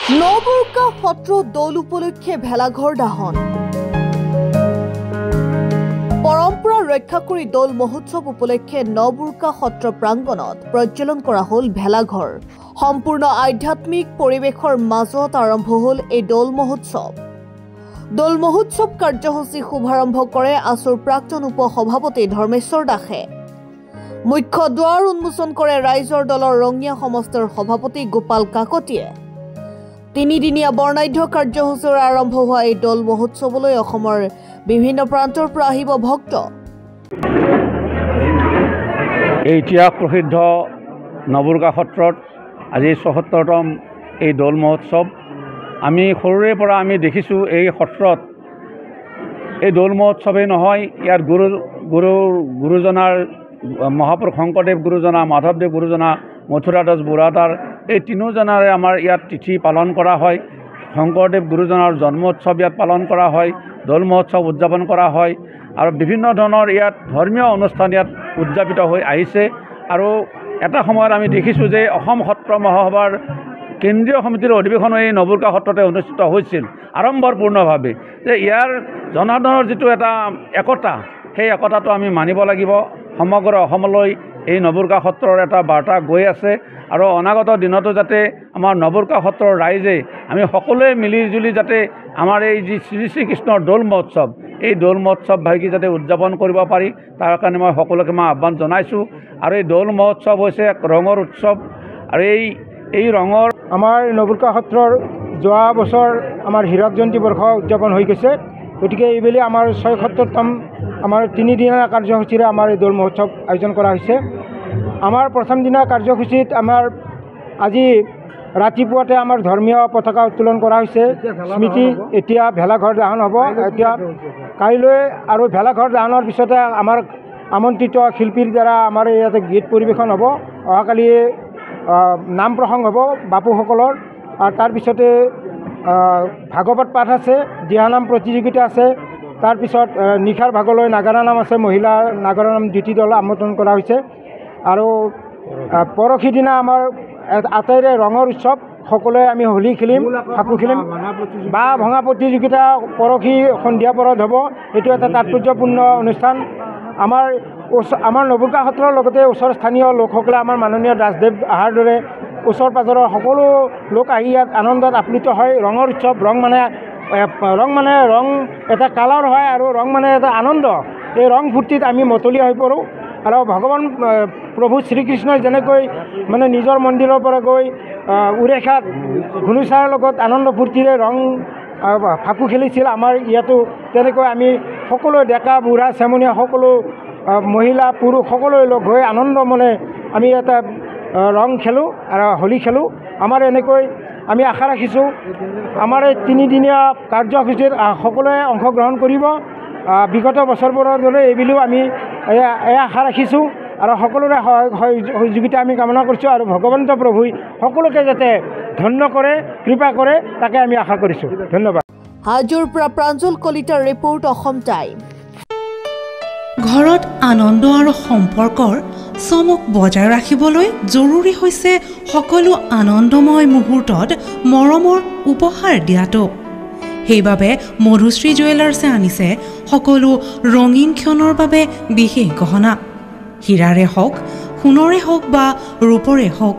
নবুৰ্কা সত্ৰ দৌল উপলক্ষে ভেলাঘৰ দাহন পৰম্পৰা ৰক্ষা কৰি দৌল মহোৎসৱ উপলক্ষে নবুৰ্কা সত্ৰ প্ৰাংগণত প্ৰজ্বলন কৰা হল ভেলাঘৰ সম্পূৰ্ণ আধ্যাত্মিক পৰিৱেশৰ মাজত আৰম্ভ হল এই দৌল মহোৎসৱ কাৰ্যসূচী শুভাৰম্ভ কৰে আসুৰ প্ৰাক্তন উপসভাপতি ধৰ্মেশ্বৰ দাসে মুখ্য দ্বাৰ উন্মোচন কৰে ৰাইজৰ দলৰ ৰঙিয়া সমষ্টিৰ সভাপতি গোপাল কাকতিয়ে তিনিদিনীয়া বৰ্ণাঢ্য কাৰ্যসূচীৰ আৰম্ভ হোৱা এই দৌল মহোৎসৱলৈ অসমৰ বিভিন্ন প্ৰান্তৰ পৰা আহিব ভক্ত এই ইতিহাস প্ৰসিদ্ধ নবুৰ্কা সত্ৰত আজি ৭৪তম এই দৌল মহোৎসৱ আমি সৰুৰে পৰা আমি দেখিছোঁ এই সত্ৰত এই দৌল মহোৎসৱেই নহয় ইয়াৰ গুৰুজনাৰ মহাপুৰুষ শংকৰদেৱ গুৰুজনা মাধৱদেৱ গুৰুজনা মথুৰা দাস বুঢ়াতাৰ এই তিনিওজনাৰে আমাৰ ইয়াত তিথি পালন কৰা হয় শংকৰদেৱ গুৰুজনাৰ জন্মোৎসৱ ইয়াত পালন কৰা হয় দৌল মহোৎসৱ উদযাপন কৰা হয় আৰু বিভিন্ন ধৰণৰ ইয়াত ধৰ্মীয় অনুষ্ঠান ইয়াত উদযাপিত হৈ আহিছে আৰু এটা সময়ত আমি দেখিছোঁ যে অসম সত্ৰ মহাসভাৰ কেন্দ্ৰীয় সমিতিৰ অধিৱেশনো এই নবুৰ্কা সত্ৰতে অনুষ্ঠিত হৈছিল আড়ম্বৰপূৰ্ণভাৱে যে ইয়াৰ জনাৰ্দনৰ যিটো এটা একতা সেই একতাটো আমি মানিব লাগিব সমগ্ৰ অসমলৈ এই নবুৰ্কা সত্ৰৰ এটা বাৰ্তা গৈ আছে আৰু অনাগত দিনতো যাতে আমাৰ নবুৰ্কা সত্ৰৰ ৰাইজে আমি সকলোৱে মিলিজুলি যাতে আমাৰ এই যি শ্ৰীকৃষ্ণৰ দৌল মহোৎসৱ এই দৌল মহোৎসৱ ভাগি যাতে উদযাপন কৰিব পাৰি তাৰ কাৰণে মই সকলোকে মই আহ্বান জনাইছোঁ আৰু এই দৌল মহোৎসৱ হৈছে এক ৰঙৰ উৎসৱ আৰু এই ৰঙৰ আমাৰ নবুৰ্কা সত্ৰৰ যোৱা বছৰ আমাৰ হীৰক জয়ন্তী বৰ্ষ উদযাপন হৈ গৈছে গতিকে এইবেলি আমাৰ ৭৬তম আমাৰ তিনিদিনীয়া কাৰ্যসূচীৰে আমাৰ এই দৌল মহোৎসৱ আয়োজন কৰা হৈছে আমাৰ প্ৰথম দিনা কাৰ্যসূচীত আমাৰ আজি ৰাতিপুৱাতে আমাৰ ধৰ্মীয় পতাকা উত্তোলন কৰা হৈছে স্মৃতি এতিয়া ভেলাঘৰ দাহন হ'ব এতিয়া কাইলৈ আৰু ভেলাঘৰ দাহনৰ পিছতে আমাৰ আমন্ত্ৰিত শিল্পীৰ দ্বাৰা আমাৰ ইয়াতে গীত পৰিৱেশন হ'ব অহাকালি নাম প্ৰসংগ হ'ব বাপুসকলৰ আৰু তাৰপিছতে ভাগৱত পাঠ আছে দিহানাম প্ৰতিযোগিতা আছে তাৰপিছত নিশাৰ ভাগলৈ নাগাৰা নাম আছে মহিলা নাগাৰা নাম দ্বিতীয় দল আমন্ত্ৰণ কৰা হৈছে আৰু পৰহি দিনা আমাৰ আটাইৰে ৰঙৰ উৎসৱ সকলোৱে আমি হোলী খেলিম ফাকু খেলিম বা ভঙা প্ৰতিযোগিতা পৰহি সন্ধিয়া পৰত হ'ব এইটো এটা তাৎপৰ্যপূৰ্ণ অনুষ্ঠান আমাৰ নবুৰ্কা সত্ৰৰ লগতে ওচৰ স্থানীয় লোকসকলে আমাৰ মাননীয় দাসদেৱ অহাৰ দৰে ওচৰ পাজৰৰ সকলো লোক আহি ইয়াত আনন্দত আপ্লুত হয় ৰঙৰ উৎসৱ ৰং মানে ৰং এটা কালাৰ হয় আৰু ৰং মানে এটা আনন্দ এই ৰং ফূৰ্তিত আমি মতলীয়া হৈ পৰোঁ আৰু ভগৱান প্ৰভু শ্ৰীকৃষ্ণই যেনেকৈ মানে নিজৰ মন্দিৰৰ পৰা গৈ উৰেখাত ঘুনুচাৰ লগত আনন্দ ফূৰ্তিৰে ৰং ফাকু খেলিছিল আমাৰ ইয়াতো তেনেকৈ আমি সকলো ডেকা বুঢ়া চেমনীয়া সকলো মহিলা পুৰুষ সকলোৱে লগ হৈ আনন্দ মনে আমি এটা ৰং খেলোঁ আৰু হোলী খেলোঁ আমাৰ এনেকৈ আমি আশা ৰাখিছোঁ আমাৰ এই তিনিদিনীয়া কাৰ্যসূচীত সকলোৱে অংশগ্ৰহণ কৰিব বিগত বছৰবোৰৰ দৰে এইবুলিও আমি এয়া আশা ৰাখিছোঁ আৰু সকলোৰে সহযোগিতা আমি কামনা কৰিছোঁ আৰু ভগৱন্ত প্ৰভুই সকলোকে যাতে ধন্য কৰে কৃপা কৰে তাকে আমি আশা কৰিছোঁ ধন্যবাদ হাজোৰ পৰা প্ৰাঞ্জল কলিতাৰ ৰিপৰ্ট অসম টাইম ঘৰত আনন্দ আৰু সম্পৰ্কৰ চমক বজাই ৰাখিবলৈ জৰুৰী হৈছে সকলো আনন্দময় মুহূৰ্তত মৰমৰ উপহাৰ দিয়াটো সেইবাবে মধুশ্ৰী জুৱেলাৰ্ছে আনিছে সকলো ৰঙীন ক্ষণৰ বাবে বিশেষ গহনা হীৰাৰে হওক সোণৰে হওক বা ৰূপৰে হওক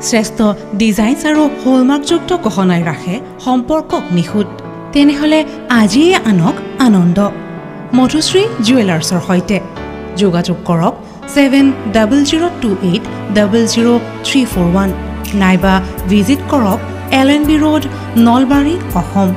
শ্ৰেষ্ঠ ডিজাইনছ আৰু হলমাৰ্কযুক্ত গহনাই ৰাখে সম্পৰ্কক নিখুঁত তেনেহ'লে আজিয়ে আনক আনন্দ মধুশ্ৰী জুৱেলাৰ্ছৰ সৈতে যোগাযোগ কৰক 7002800341 নাইবা ভিজিট কৰক LNB ৰোড নলবাৰী অসম